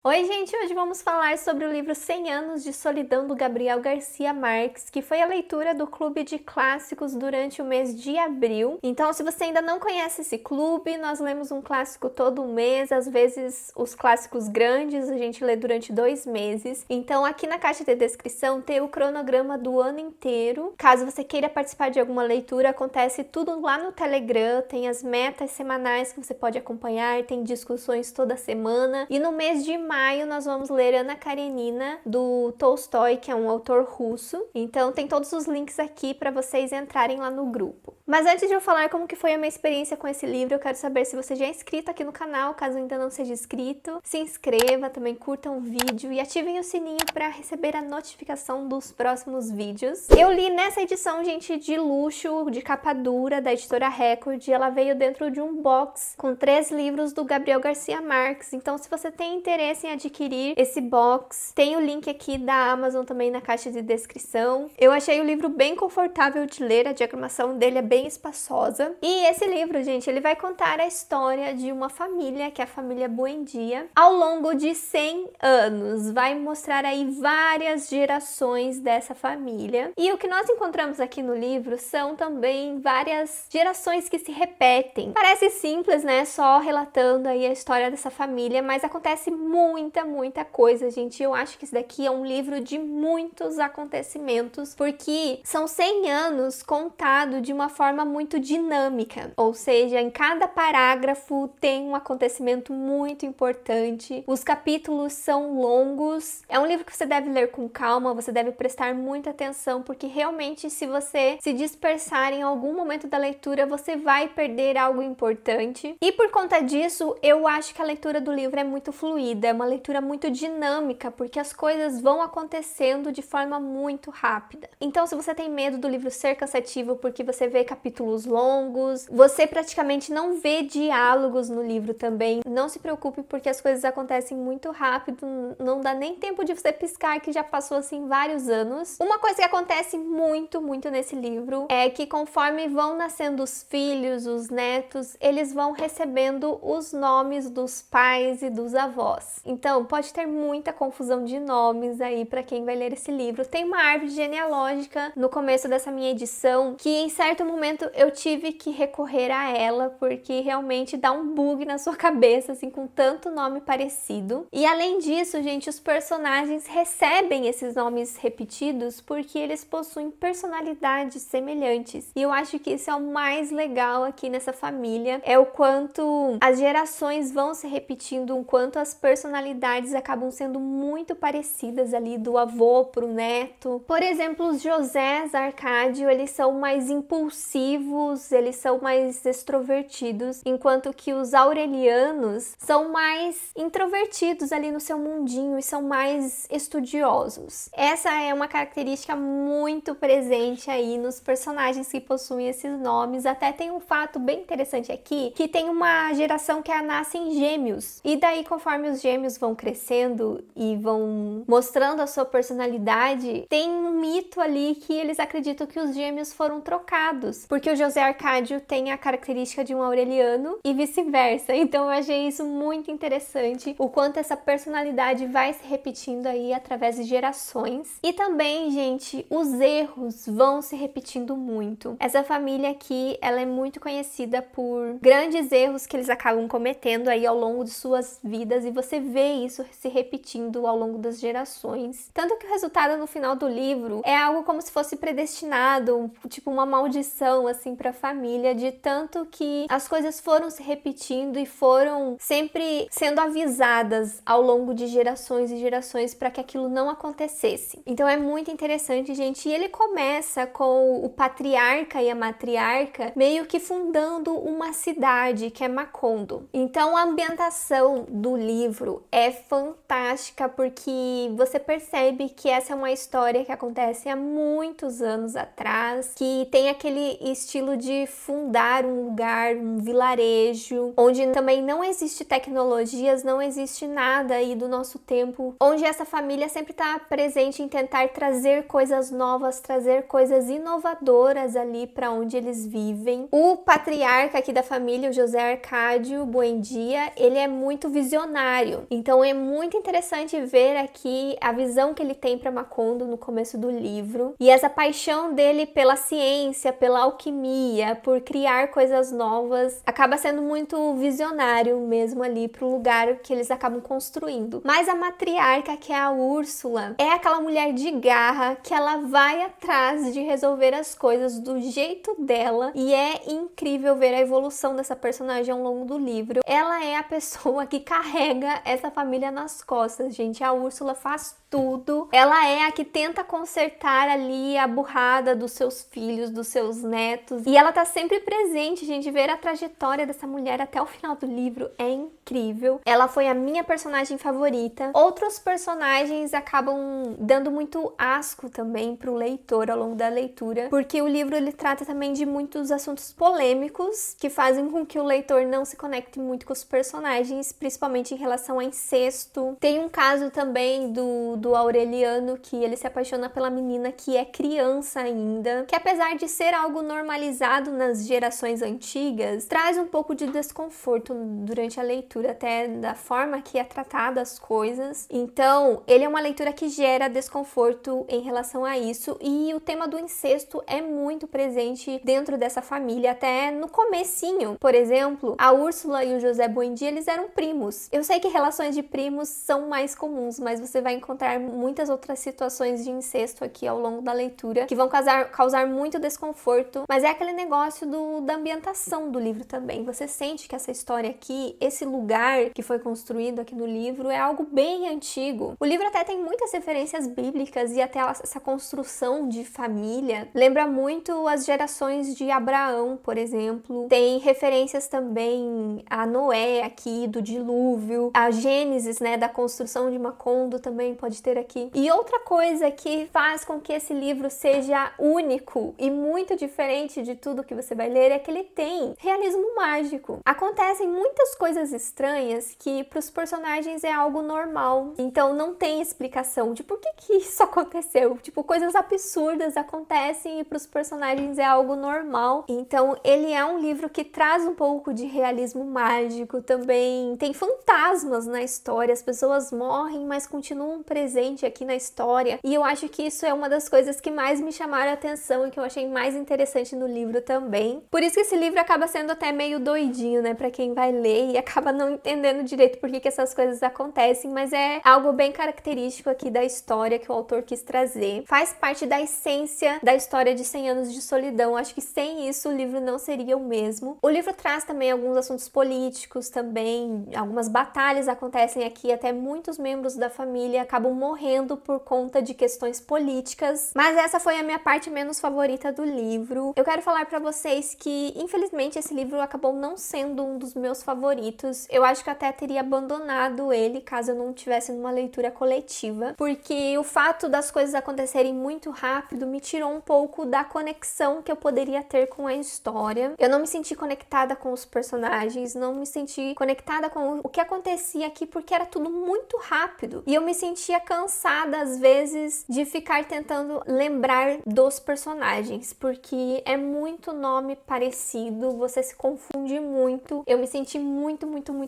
Oi, gente! Hoje vamos falar sobre o livro 100 Anos de Solidão, do Gabriel Garcia Marques, que foi a leitura do Clube de Clássicos durante o mês de abril. Então, se você ainda não conhece esse clube, nós lemos um clássico todo mês, às vezes os clássicos grandes a gente lê durante 2 meses. Então, aqui na caixa de descrição tem o cronograma do ano inteiro. Caso você queira participar de alguma leitura, acontece tudo lá no Telegram, tem as metas semanais que você pode acompanhar, tem discussões toda semana. E no mês de maio nós vamos ler Ana Karenina, do Tolstói, que é um autor russo. Então tem todos os links aqui para vocês entrarem lá no grupo. Mas antes de eu falar como que foi a minha experiência com esse livro, eu quero saber se você já é inscrito aqui no canal. Caso ainda não seja inscrito, se inscreva, também curtam o vídeo e ativem o sininho para receber a notificação dos próximos vídeos. Eu li nessa edição, gente, de luxo, de capa dura, da editora Record. Ela veio dentro de um box com 3 livros do Gabriel Garcia Marques. Então, se você tem interesse em adquirir esse box, tem o link aqui da Amazon também na caixa de descrição. Eu achei o livro bem confortável de ler, a diagramação dele é bem espaçosa. E esse livro, gente, ele vai contar a história de uma família, que é a família Buendia, ao longo de 100 anos. Vai mostrar aí várias gerações dessa família. E o que nós encontramos aqui no livro são também várias gerações que se repetem. Parece simples, né? Só relatando aí a história dessa família, mas acontece muita coisa, gente. Eu acho que isso daqui é um livro de muitos acontecimentos, porque são 100 anos contado de uma forma muito dinâmica, ou seja, em cada parágrafo tem um acontecimento muito importante. Os capítulos são longos. É um livro que você deve ler com calma, você deve prestar muita atenção, porque realmente se você se dispersar em algum momento da leitura, você vai perder algo importante. E por conta disso, eu acho que a leitura do livro é muito fluida, é uma leitura muito dinâmica, porque as coisas vão acontecendo de forma muito rápida. Então, se você tem medo do livro ser cansativo porque você vê capítulos longos, você praticamente não vê diálogos no livro também, não se preocupe, porque as coisas acontecem muito rápido, não dá nem tempo de você piscar que já passou assim vários anos. Uma coisa que acontece muito nesse livro é que conforme vão nascendo os filhos, os netos, eles vão recebendo os nomes dos pais e dos avós. Então, pode ter muita confusão de nomes aí para quem vai ler esse livro. Tem uma árvore genealógica no começo dessa minha edição, que em certo momento eu tive que recorrer a ela, porque realmente dá um bug na sua cabeça, assim, com tanto nome parecido. E além disso, gente, os personagens recebem esses nomes repetidos porque eles possuem personalidades semelhantes. E eu acho que isso é o mais legal aqui nessa família, é o quanto as gerações vão se repetindo, o quanto as personalidades acabam sendo muito parecidas ali do avô pro neto. Por exemplo, os Josés Arcádio, eles são mais impulsivos, eles são mais extrovertidos, enquanto que os Aurelianos são mais introvertidos ali no seu mundinho e são mais estudiosos. Essa é uma característica muito presente aí nos personagens que possuem esses nomes. Até tem um fato bem interessante aqui, que tem uma geração que nascem gêmeos, e daí conforme os gêmeos vão crescendo e vão mostrando a sua personalidade, tem um mito ali que eles acreditam que os gêmeos foram trocados, porque o José Arcádio tem a característica de um Aureliano e vice-versa. Então eu achei isso muito interessante, o quanto essa personalidade vai se repetindo aí através de gerações. E também, gente, os erros vão se repetindo muito. Essa família aqui, ela é muito conhecida por grandes erros que eles acabam cometendo aí ao longo de suas vidas, e você vê isso se repetindo ao longo das gerações. Tanto que o resultado no final do livro é algo como se fosse predestinado, tipo uma maldição assim para a família, de tanto que as coisas foram se repetindo e foram sempre sendo avisadas ao longo de gerações e gerações para que aquilo não acontecesse. Então é muito interessante, gente. E ele começa com o patriarca e a matriarca meio que fundando uma cidade, que é Macondo. Então a ambientação do livro é fantástica, porque você percebe que essa é uma história que acontece há muitos anos atrás, que tem aquele estilo de fundar um lugar, um vilarejo, onde também não existe tecnologias, não existe nada aí do nosso tempo, onde essa família sempre está presente em tentar trazer coisas novas, trazer coisas inovadoras ali para onde eles vivem. O patriarca aqui da família, o José Arcádio Buendia, ele é muito visionário, então é muito interessante ver aqui a visão que ele tem para Macondo no começo do livro, e essa paixão dele pela ciência, pela alquimia, por criar coisas novas, acaba sendo muito visionário mesmo ali pro lugar que eles acabam construindo. Mas a matriarca, que é a Úrsula, é aquela mulher de garra que ela vai atrás de resolver as coisas do jeito dela, e é incrível ver a evolução dessa personagem ao longo do livro. Ela é a pessoa que carrega essa família nas costas, gente. A Úrsula faz tudo. Ela é a que tenta consertar ali a burrada dos seus filhos, dos seus netos. E ela tá sempre presente, gente. Ver a trajetória dessa mulher até o final do livro é incrível. Ela foi a minha personagem favorita. Outros personagens acabam dando muito asco também pro leitor ao longo da leitura, porque o livro ele trata também de muitos assuntos polêmicos que fazem com que o leitor não se conecte muito com os personagens, principalmente em relação a incesto. Tem um caso também do Aureliano, que ele se apaixona pela menina que é criança ainda, que apesar de ser algo normalizado nas gerações antigas, traz um pouco de desconforto durante a leitura, até da forma que é tratada as coisas. Então, ele é uma leitura que gera desconforto em relação a isso, e o tema do incesto é muito presente dentro dessa família, até no comecinho. Por exemplo, a Úrsula e o José Buendia, eles eram primos. Eu sei que relações de primos são mais comuns, mas você vai encontrar muitas outras situações de incesto aqui ao longo da leitura que vão causar muito desconforto, mas é aquele negócio da ambientação do livro também. Você sente que essa história aqui, esse lugar que foi construído aqui no livro é algo bem antigo. O livro até tem muitas referências bíblicas, e até essa construção de família lembra muito as gerações de Abraão, por exemplo. Tem referências também a Noé aqui, do dilúvio, a Gênesis, né, da construção de Macondo também pode ter aqui. E outra coisa que faz com que esse livro seja único e muito diferente de tudo que você vai ler é que ele tem realismo mágico. Acontecem muitas coisas estranhas que para os personagens é algo normal, então não tem explicação de por que isso aconteceu. Tipo, coisas absurdas acontecem e para os personagens é algo normal. Então ele é um livro que traz um pouco de realismo mágico também. Tem fantasmas na história, as pessoas morrem, mas continuam presentes aqui na história, e eu acho que isso é uma das coisas que mais me chamaram a atenção e que eu achei mais interessante no livro também. Por isso que esse livro acaba sendo até meio doidinho, né, pra quem vai ler e acaba não entendendo direito por que essas coisas acontecem, mas é algo bem característico aqui da história que o autor quis trazer. Faz parte da essência da história de 100 anos de solidão. Acho que sem isso o livro não seria o mesmo. O livro traz também alguns assuntos políticos também, algumas batalhas acontecem aqui, até muitos membros da família acabam morrendo por conta de questões políticas, mas essa foi a minha parte menos favorita do livro. Eu quero falar pra vocês que, infelizmente, esse livro acabou não sendo um dos meus favoritos. Eu acho que até teria abandonado ele caso eu não tivesse numa leitura coletiva, porque o fato das coisas acontecerem muito rápido me tirou um pouco da conexão que eu poderia ter com a história. Eu não me senti conectada com os personagens, não me senti conectada com o que acontecia aqui, porque era tudo muito rápido, e eu me sentia cansada às vezes de ficar tentando lembrar dos personagens, porque é muito nome parecido, você se confunde muito. Eu me senti muito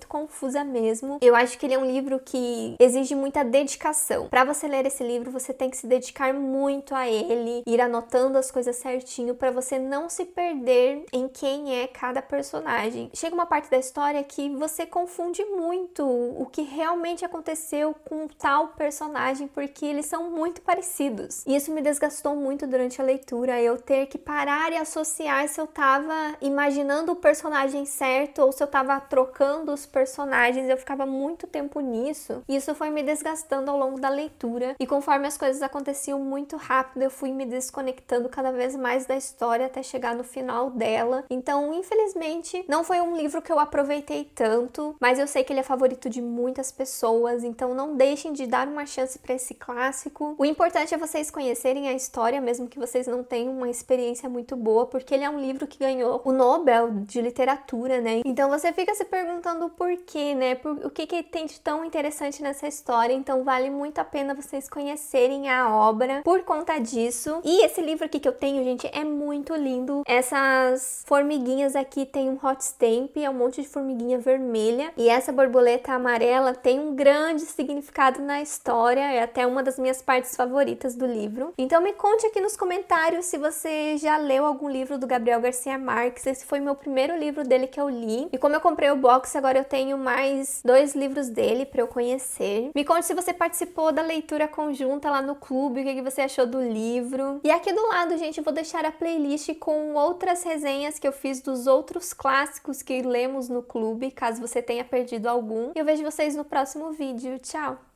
confusa mesmo. Eu acho que ele é um livro que exige muita dedicação. Para você ler esse livro, você tem que se dedicar muito a ele, ir anotando as coisas certinho para você não se perder em quem é cada personagem. Chega uma parte da história que você confunde muito o que realmente aconteceu com tal personagem, porque eles são muito parecidos. E isso me desgastou muito durante a leitura, eu ter que parar e associar se eu tava imaginando o personagem certo ou se eu tava trocando os personagens. Eu ficava muito tempo nisso, e isso foi me desgastando ao longo da leitura, e conforme as coisas aconteciam muito rápido, eu fui me desconectando cada vez mais da história até chegar no final dela. Então, infelizmente, não foi um livro que eu aproveitei tanto, mas eu sei que ele é favorito de muitas pessoas, então não deixem de dar uma chance para esse clássico. O importante é vocês conhecerem a história, mesmo que vocês não tenham uma experiência muito muito boa, porque ele é um livro que ganhou o Nobel de literatura, né? Então você fica se perguntando por quê, né? O que tem de tão interessante nessa história, então vale muito a pena vocês conhecerem a obra por conta disso. E esse livro aqui que eu tenho, gente, é muito lindo. Essas formiguinhas aqui tem um hot stamp, é um monte de formiguinha vermelha, e essa borboleta amarela tem um grande significado na história, é até uma das minhas partes favoritas do livro. Então me conte aqui nos comentários se você já leu algum livro do Gabriel Garcia Marques. Esse foi meu primeiro livro dele que eu li, e como eu comprei o box, agora eu tenho mais 2 livros dele para eu conhecer. Me conte se você participou da leitura conjunta lá no clube, o que você achou do livro. E aqui do lado, gente, eu vou deixar a playlist com outras resenhas que eu fiz dos outros clássicos que lemos no clube, caso você tenha perdido algum. E eu vejo vocês no próximo vídeo. Tchau!